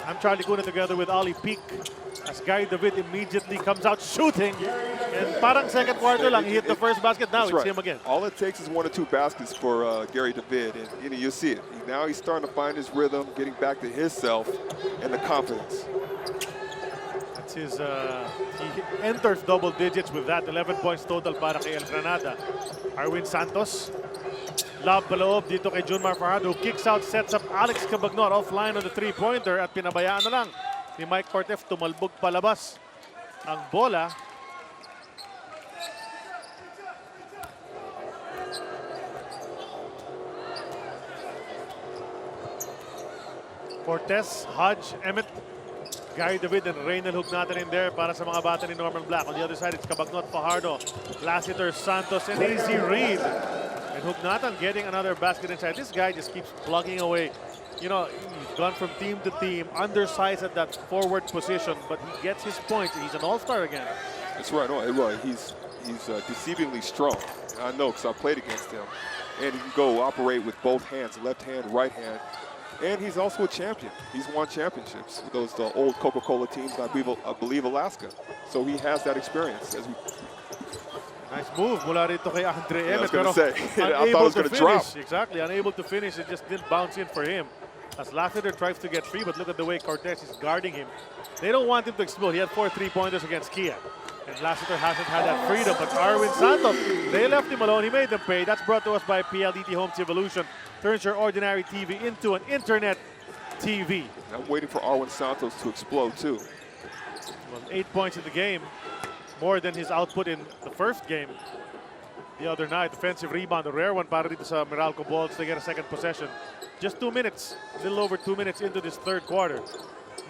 I'm Charlie Cuna together with Ali Peak. As Gary David immediately comes out shooting. And parang second quarter lang, he hit the first basket. Now it's him again. All it takes is 1 or 2 baskets for Gary David. And you see it. Now he's starting to find his rhythm, getting back to himself and the confidence. That's his, he enters double digits with that. 11 points total para kay El Granada. Arwin Santos. Lob paloob dito kay Junmar Fajardo, who kicks out, sets up Alex Cabagnor offline on the three-pointer at pinabayaan na lang ni Mike Cortez tumalbog palabas ang bola. Cortez, Hodge, Emmett, Gary David, and Reynel Hugnatan in there para sa mga bata ni Norman Black. On the other side, it's Cabagnot, Fajardo, Lassiter, Santos, and Easy Reed. And Hugnatan getting another basket inside. This guy just keeps plugging away. You know, he's gone from team to team, undersized at that forward position, but he gets his points. He's an all-star again. That's right. No, he's deceivingly strong. I know because I played against him. And he can go operate with both hands, left hand, right hand. And he's also a champion. He's won championships with those old Coca-Cola teams, I believe Alaska. So he has that experience. Nice move mula rito kay Andre Emmett. I was going to say, I thought it was going to drop. Exactly, unable to finish. It just didn't bounce in for him. As Lassiter tries to get free, but look at the way Cortez is guarding him. They don't want him to explode. He had 4 3-pointers against Kia. And Lassiter hasn't had that freedom. But Arwin Santos, they left him alone. He made them pay. That's brought to us by PLDT Homes Evolution. Turns your ordinary TV into an internet TV. I'm waiting for Arwin Santos to explode too. Well, 8 points in the game. More than his output in the first game the other night. Defensive rebound, a rare one para dito sa Meralco Bulls to get a second possession. Just 2 minutes, a little over 2 minutes into this third quarter.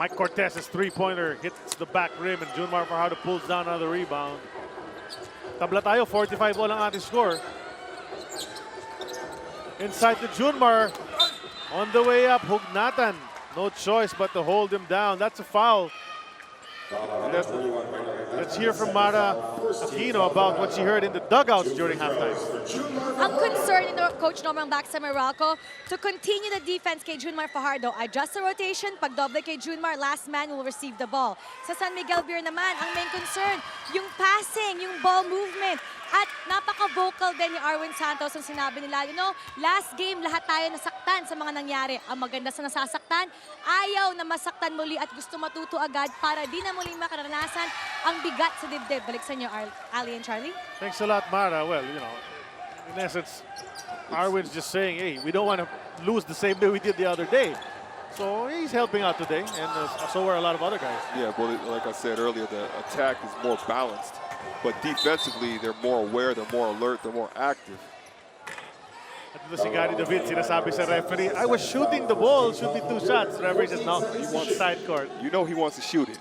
Mike Cortez's three-pointer hits the back rim and Junmar Fajardo pulls down another rebound. Tabla tayo, 45 all ang ating score. Inside to Junmar. On the way up, Hugnatan. No choice but to hold him down. That's a foul. Let's hear from Mara Aquino about what she heard in the dugouts during halftime. I'm concerned in Coach Norman Black sa Meralco to continue the defense kay Junmar Fajardo. Adjust the rotation. Pag double kay Junmar, last man will receive the ball. Sa San Miguel Beer naman, ang main concern, yung passing, yung ball movement. At napaka-vocal din ni Arwin Santos ang sinabi nila, you know, last game lahat tayo nasaktan sa mga nangyari. Ang maganda sa nasasaktan, ayaw na masaktan muli at gusto matuto agad para di na muling makaranasan ang bigat sa dibdib. Balik sa inyo, Ali and Charlie. Thanks a lot, Mara. Well, you know, in essence, Arwin's just saying, hey, we don't want to lose the same way we did the other day. So he's helping out today, and so are a lot of other guys. Yeah, but like I said earlier, the attack is more balanced. But defensively, they're more aware, they're more alert, they're more active. At ito si Gary David, sinasabi sa referee, I was shooting the ball, shooting 2 shots. The referee says, no, he wants side court. You know he wants to shoot it.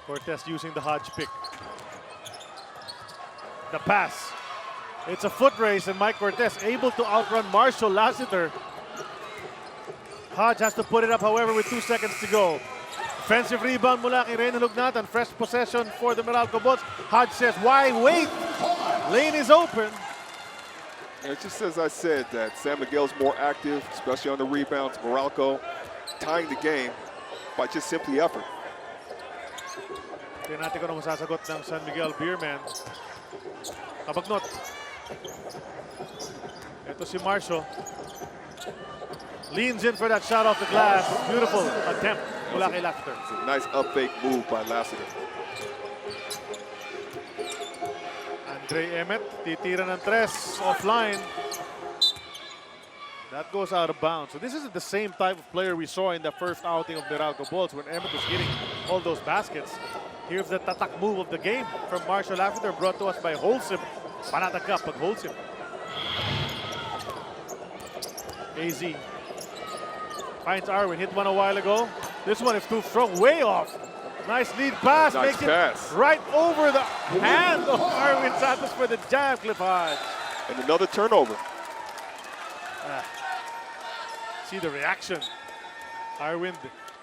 Cortez using the Hodge pick. The pass. It's a foot race, and Mike Cortez able to outrun Marshall Lassiter. Hodge has to put it up, however, with 2 seconds to go. Offensive rebound mula kay Reynel Hugnatan. Fresh possession for the Meralco Bulls. Hodge says, why wait? Lane is open. And it's just as I said, that San Miguel's more active, especially on the rebounds. Meralco tying the game by just simply effort. Tingnan natin kung ano masasagot ng San Miguel Beerman. Cabagnot. Ito si Marshall. Leans in for that shot off the glass. Beautiful attempt mula kay Lassiter. It's a nice up fake move by Lassiter. Andre Emmett, titira ng 3 offline. That goes out of bounds. So this isn't the same type of player we saw in the first outing of Meralco Bulls when Emmett was hitting all those baskets. Here's the tatak move of the game from Marshall Lassiter, brought to us by Wholesome. Panatag ka pag Wholesome. AZ finds Arwin, hit one a while ago. This one is too strong, way off. Nice lead pass, nice makes pass. It right over the hand of Arwin Santos for the jam, Cliff Hodge. And another turnover. See the reaction. Arwin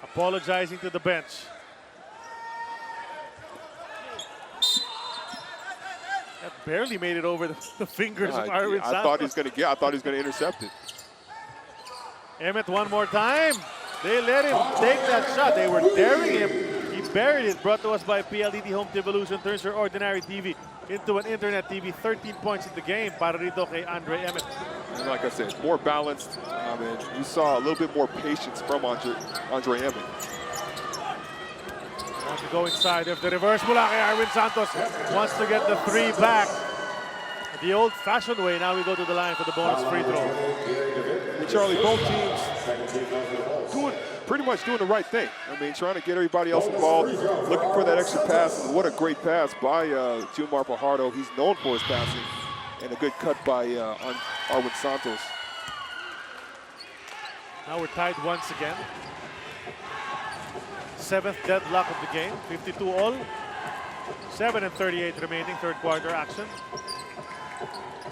apologizing to the bench. That barely made it over the fingers of Arwin Santos. I thought he was going to intercept it. Emmett one more time. They let him take that shot. They were daring him. He buried it. Brought to us by PLDT Home Evolution. Turns your ordinary TV into an internet TV. 13 points in the game para rito kay Andre Emmett. And like I said, more balanced. And you saw a little bit more patience from Andre Emmett. Want to go inside of the reverse mula kay Arwin Santos. Wants to get the 3 back. The old-fashioned way. Now we go to the line for the bonus free throw. And Charlie, both teams pretty much doing the right thing. I mean, trying to get everybody else involved, looking for that extra pass. And what a great pass by Jumar Fajardo. He's known for his passing. And a good cut by Arwin Santos. Now we're tied once again. 7th deadlock of the game. 52 all. 7:38 remaining, third quarter action.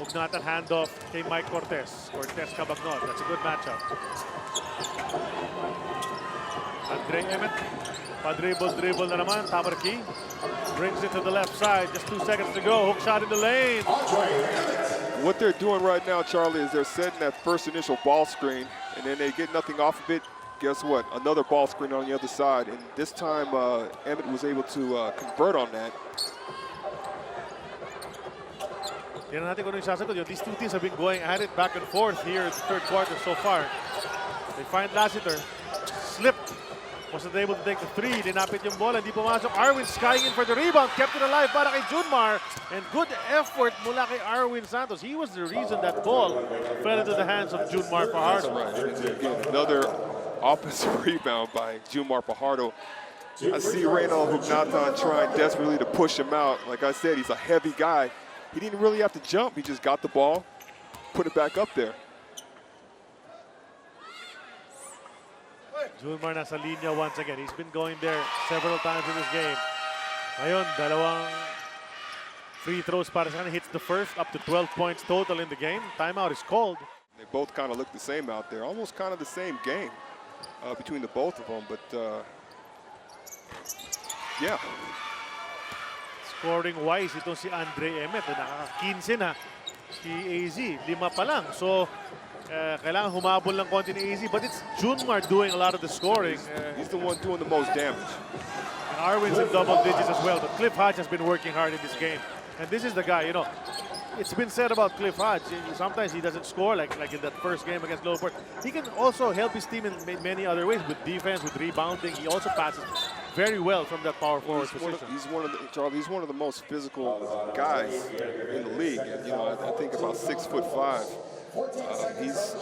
Ugnatan handoff kay Mike Cortez. Cortez Cabagnol. That's a good matchup. Andre Emmett. Dribble na naman. Tamarki brings it to the left side. Just 2 seconds to go. Hook shot in the lane. What they're doing right now, Charlie, is they're setting that first initial ball screen, and then they get nothing off of it. Guess what? Another ball screen on the other side. And this time, Emmett was able to convert on that. Tignan natin kung ano yung sasagot yun. These two teams have been going at it back and forth here in the third quarter so far. They find Lassiter. Slipped. Wasn't able to take the 3. Dinapit yung bola. Hindi pumasok. Arwin skying in for the rebound. Kept it alive para kay Junmar. And good effort mula kay Arwin Santos. He was the reason that ball fell into the hands of Junmar Fajardo. That's right. And again, another offensive rebound by Jumar Fajardo. I see Reynald Hugnatan trying desperately to push him out. Like I said, he's a heavy guy. He didn't really have to jump. He just got the ball, put it back up there. Junmar nasa linya once again. He's been going there several times in this game. Ngayon, dalawang free throws para sa kanya. Hits the first, up to 12 points total in the game. Timeout is called. They both kind of look the same out there. Almost kind of the same game between the both of them. But, yeah. Scoring-wise, itong si Andre Emmett. Nakaka-15 na. Si AZ, 5 pa lang. So, kailangan humabol ng konti ni AZ. But it's Junmar doing a lot of the scoring. He's the one doing the most damage. And Arwin's in double digits as well. But Cliff Hodge has been working hard in this game. And this is the guy, you know. It's been said about Cliff Hodge. Sometimes he doesn't score like in that first game against Lowport. He can also help his team in many other ways with defense, with rebounding. He also passes very well from that power forward position. He's one of the most physical guys in the league. And, you know, I think about 6'5".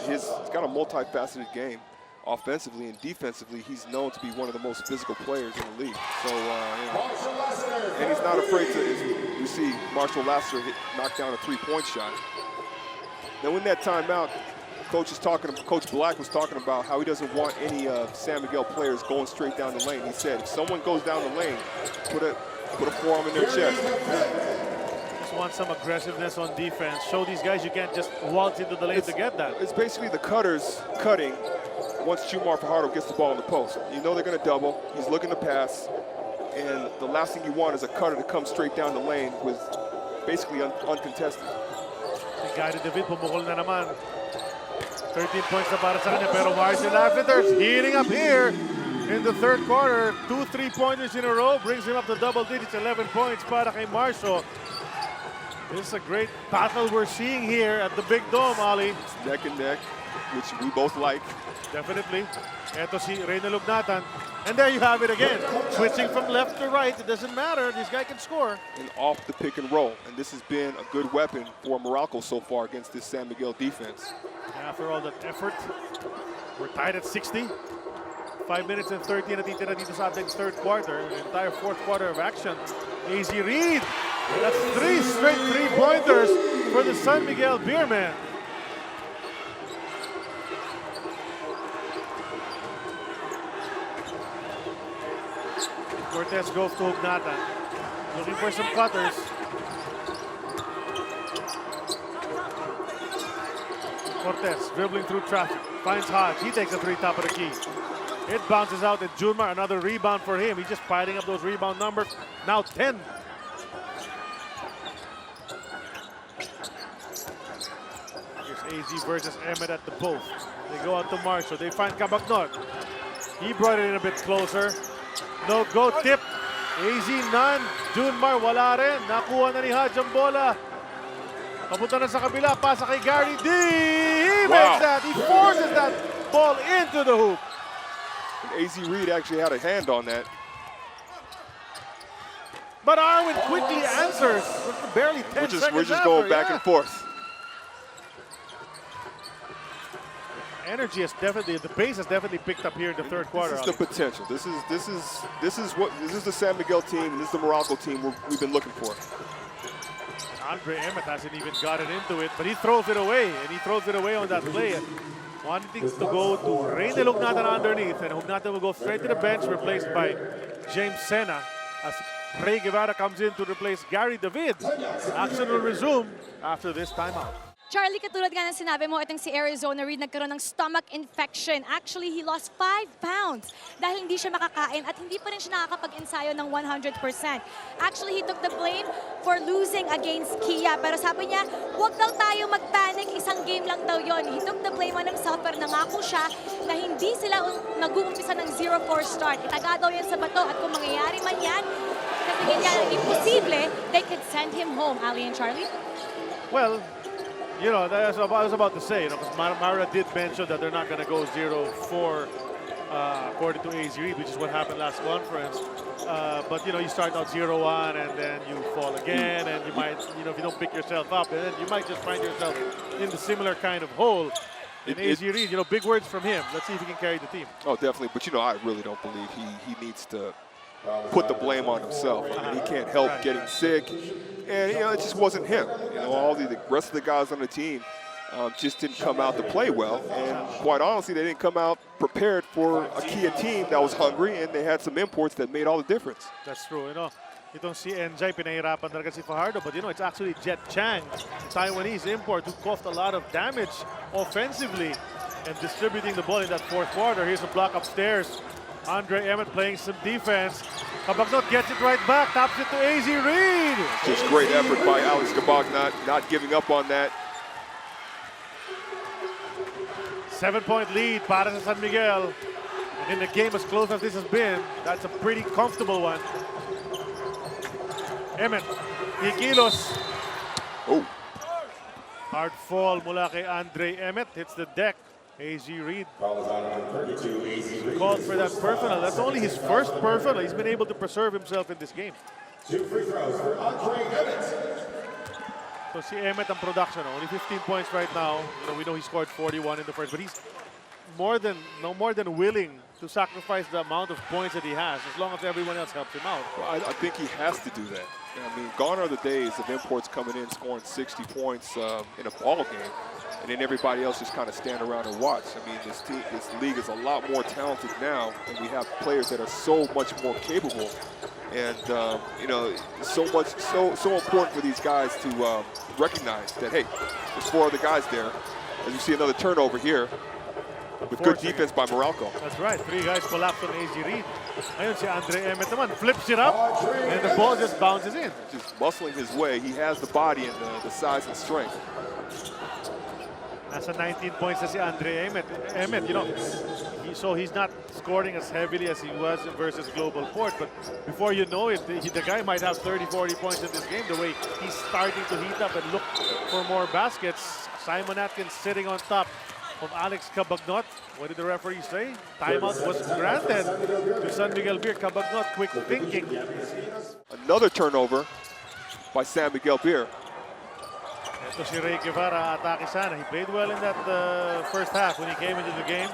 He's got a multifaceted game. Offensively and defensively, he's known to be one of the most physical players in the league. So, you know, and he's not afraid to. You see, Marshall Lassiter knock down a 3-point shot. Now, in that timeout, Coach Black was talking about how he doesn't want any San Miguel players going straight down the lane. He said, if someone goes down the lane, put a forearm in their chest. Just want some aggressiveness on defense. Show these guys you can't just waltz into the lane to get that. It's basically the cutters cutting once Jumar Fajardo gets the ball in the post. You know they're going to double. He's looking to pass. And the last thing you want is a cutter to come straight down the lane with basically uncontested. Guided David, pumukol na naman. 13 points na para sa kanya, pero Marshall Lassiter's heating up here in the third quarter. 2 3-pointers in a row, brings him up to double digits, 11 points para kay Marshall. This is a great battle we're seeing here at the Big Dome, Ali. It's neck and neck, which we both like. Definitely. Eto si Reynald Hugnatan. And there you have it again. Switching from left to right, it doesn't matter. This guy can score. And off the pick and roll. And this has been a good weapon for Meralco so far against this San Miguel defense. After all that effort, we're tied at 60. 5 minutes and 30 na natitira dito sa ating third quarter. The entire fourth quarter of action. AZ Reed. That's 3 straight 3-pointers for the San Miguel Beermen. Cortez goes to Hugnatan. Looking for some cutters. Cortez dribbling through traffic. Finds Hodge. He takes a 3 top of the key. It bounces out at Junmar. Another rebound for him. He's just piling up those rebound numbers. Now 10. Here's AZ versus Emmett at the post. They go out to Marshall. They find Cabagnot. He brought it in a bit closer. No go tip. AZ none. Junmar wala rin. Nakuha na ni Hodge ang bola. Papunta na sa kabila. Pasa kay Gary D. He makes that. He forces that ball into the hoop. And AZ Reed actually had a hand on that. But Arwin quickly answers. Barely 10 seconds We're just after, going back and forth. Energy has definitely, the pace has definitely picked up here in the third quarter. This is the potential. This is the San Miguel team. This is the Meralco team we've been looking for. Andre Emmett hasn't even gotten into it, but he throws it away, and he throws it away on that play. Wanting to go to Reyne Hugnatan underneath, and Hugnatan will go straight to the bench, replaced by James Sena, as Ray Guevara comes in to replace Gary David. Action will resume after this timeout. Charlie, katulad nga ng sinabi mo, itong si Arizona Reed nagkaroon ng stomach infection. Actually, he lost 5 pounds dahil hindi siya makakain at hindi pa rin siya nakakapag-ensayo ng 100%. Actually, he took the blame for losing against Kia. Pero sabi niya, huwag daw tayo mag-panic, isang game lang daw yon. He took the blame on himself pero nangako siya na hindi sila nag-uumpisa ng 0-4 start. Itaga daw yan sa bato at kung mangyayari man yan, kasi niya imposible, they could send him home. Ali and Charlie? Well, you know, that's what I was about to say, you know, because Mara did mention that they're not going to go 0-4 according to AZ Reed, which is what happened last conference. But, you know, you start out 0-1 and then you fall again, and you might, you know, if you don't pick yourself up, and then you might just find yourself in the similar kind of hole. And AZ Reed, you know, big words from him. Let's see if he can carry the team. Oh, definitely. But, you know, I really don't believe he needs to put the blame on himself. I mean, he can't help getting sick. And, you know, it just wasn't him. You know, all the rest of the guys on the team just didn't come out to play well. And quite honestly, they didn't come out prepared for a Kia team that was hungry, and they had some imports that made all the difference. That's true, you know. Itong si NJ, pinahirapan talaga si Fajardo, but you know, it's actually Jet Chang, Taiwanese import, who caused a lot of damage offensively and distributing the ball in that fourth quarter. Here's a block upstairs. Andre Emmett playing some defense. Cabagnot gets it right back, taps it to AZ Reed. Just great effort by Alex Cabagnot, not giving up on that. 7-point lead para sa San Miguel. And in a game as close as this has been, that's a pretty comfortable one. Emmett, Iquilos. Oh. Hard fall mula kay Andre Emmett, hits the deck. AZ Reed called for that personal. That's only his first personal. He's been able to preserve himself in this game. 2 free throws for Andre Emmett. So si Emmett ang production, only 15 points right now. You know, we know he scored 41 in the first, but he's more than willing to sacrifice the amount of points that he has, as long as everyone else helps him out. Well, I think he has to do that. I mean, gone are the days of imports coming in scoring 60 points in a ball game, and then everybody else just kind of stand around and watch. I mean, this league is a lot more talented now, and we have players that are so much more capable. And you know, so important for these guys to recognize that, hey, there's 4 other guys there. As you see another turnover here, with good defense by Meralco. That's right, 3 guys collapsed on AZ Reed. Ayun si Andre Emmett naman, flips it up, and the ball just bounces in. Just muscling his way. He has the body and the size and strength. Nasa 19 points na si Andre Emmett, you know, so he's not scoring as heavily as he was versus Global Port, but before you know it, the guy might have 30, 40 points in this game, the way he's starting to heat up and look for more baskets. Simon Atkins sitting on top of Alex Cabagnot. What did the referee say? Timeout was granted to San Miguel Beer. Cabagnot, quick thinking. Another turnover by San Miguel Beer. Ito si Ray Guevara, atake sana. He played well in that first half when he came into the game.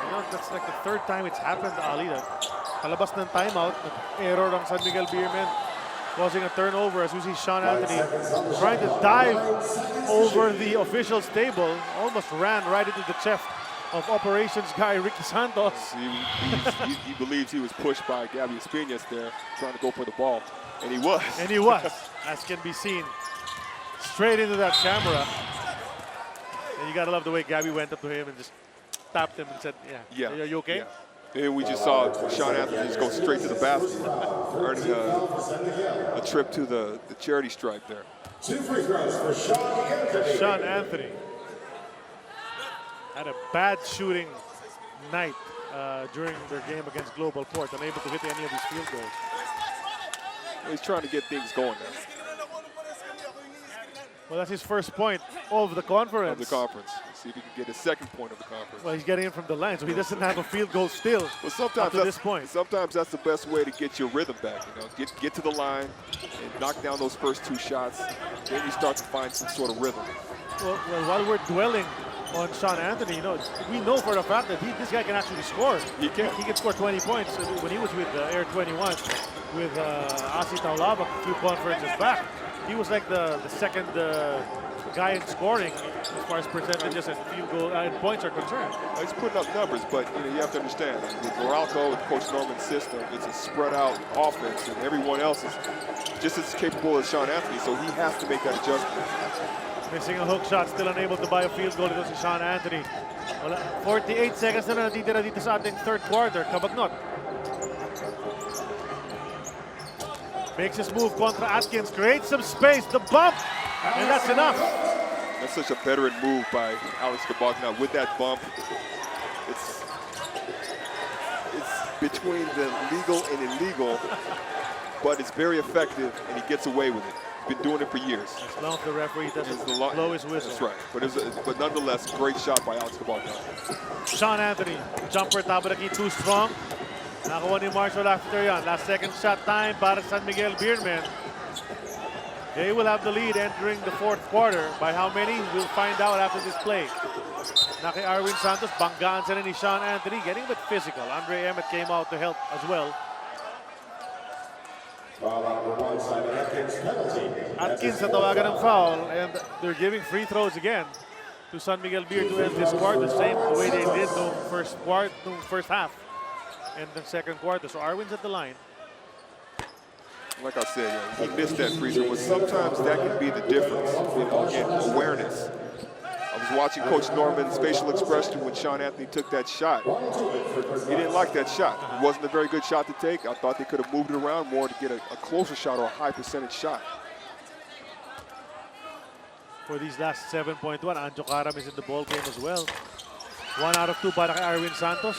You know, that's like the 3rd time it's happened to Ali. Kalabas ng timeout, error ng San Miguel Beer men, causing a turnover as we see Sean Anthony trying to dive over the official's table. Almost ran right into the chest of operations guy Ricky Santos. He believes he was pushed by Gabby Espinas there, trying to go for the ball. And he was. And he was, as can be seen. Straight into that camera. And you gotta love the way Gabby went up to him and just tapped him and said, yeah. Are you okay? Yeah. And we just saw Sean Anthony just go straight to the basket, earning a trip to the charity stripe there. 2 free throws for Sean Anthony. Sean Anthony had a bad shooting night during their game against Global Port, unable to hit any of his field goals. He's trying to get things going now. Well, that's his first point of the conference. Of the conference. See if he can get his second point of the conference. Well, he's getting it from the line, so he doesn't have a field goal still. Well, sometimes up to this point. Sometimes that's the best way to get your rhythm back. You know, get to the line and knock down those first 2 shots. Then you start to find some sort of rhythm. Well, while we're dwelling on Sean Anthony, you know, we know for the fact that this guy can actually score. He can. He can score 20 points when he was with Air 21 with Asi Taulava a few conferences back. He was like the second guy in scoring as far as percentages and field goal and points are concerned. He's putting up numbers, but you have to understand with Meralco and Coach Norman's system, it's a spread out offense, and everyone else is just as capable as Sean Anthony, so he has to make that adjustment. Missing a hook shot, still unable to buy a field goal ito si Sean Anthony. Wala, 48 seconds na natitira dito sa ating third quarter. Kabagnot. Makes his move contra Atkins, creates some space, the bump, and that's enough. That's such a veteran move by Alex Cabagnot. With that bump, it's between the legal and illegal, but it's very effective, and he gets away with it. He's been doing it for years. As long as the referee doesn't blow his whistle. That's right. But nonetheless, great shot by Alex Cabagnot. Sean Anthony, jumper Tabaraki too strong. Nakuha ni Marshall after yan. Last second shot time para San Miguel Beermen. They will have the lead entering the fourth quarter. By how many? We'll find out after this play. Naki Arwin Santos, banggaan sila ni Sean Anthony, getting a bit physical. Andre Emmett came out to help as well. Foul out the one side, Atkins penalty. Atkins na tawagan ng foul, and they're giving free throws again to San Miguel Beer to end this quarter, the same way they did no first half and the second quarter. So Arwin's at the line. Like I said, he missed that free throw, but sometimes that can be the difference, you know, again, awareness. I was watching Coach Norman's facial expression when Sean Anthony took that shot. He didn't like that shot. It wasn't a very good shot to take. I thought they could have moved it around more to get a closer shot or a high percentage shot. For these last 7.1, Anjo Karam is in the ball game as well. 1 out of 2 para kay Arwin Santos.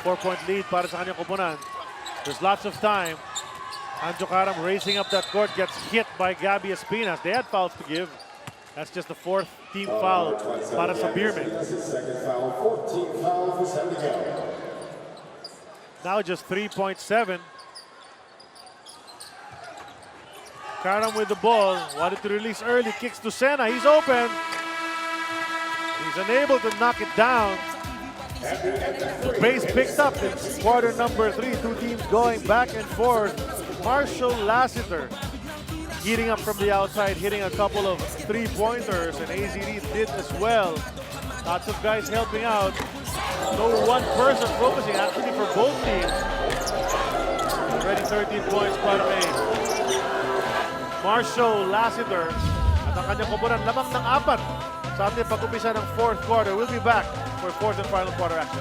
4-point lead para sa kanyang koponan. There's lots of time. Anjo Karam racing up that court, gets hit by Gabby Espinas. They had fouls to give. That's just the 4th team foul para sa Beermen. Second foul, 14th foul for San Miguel. Now just 3.7. Karam with the ball, wanted to release early, kicks to Sena, he's open. He's unable to knock it down. The pace picked up in quarter number 3. 2 teams going back and forth. Marshall Lassiter heating up from the outside, hitting a couple of 3-pointers, and AZ Reed did as well. Lots of guys helping out. No one person focusing actually for both teams. Already 13 points para kay Marshall Lassiter. At ang kanyang koponan lamang ng 4 sa ating pag-umpisa ng fourth quarter. We'll be back for fourth and final quarter action.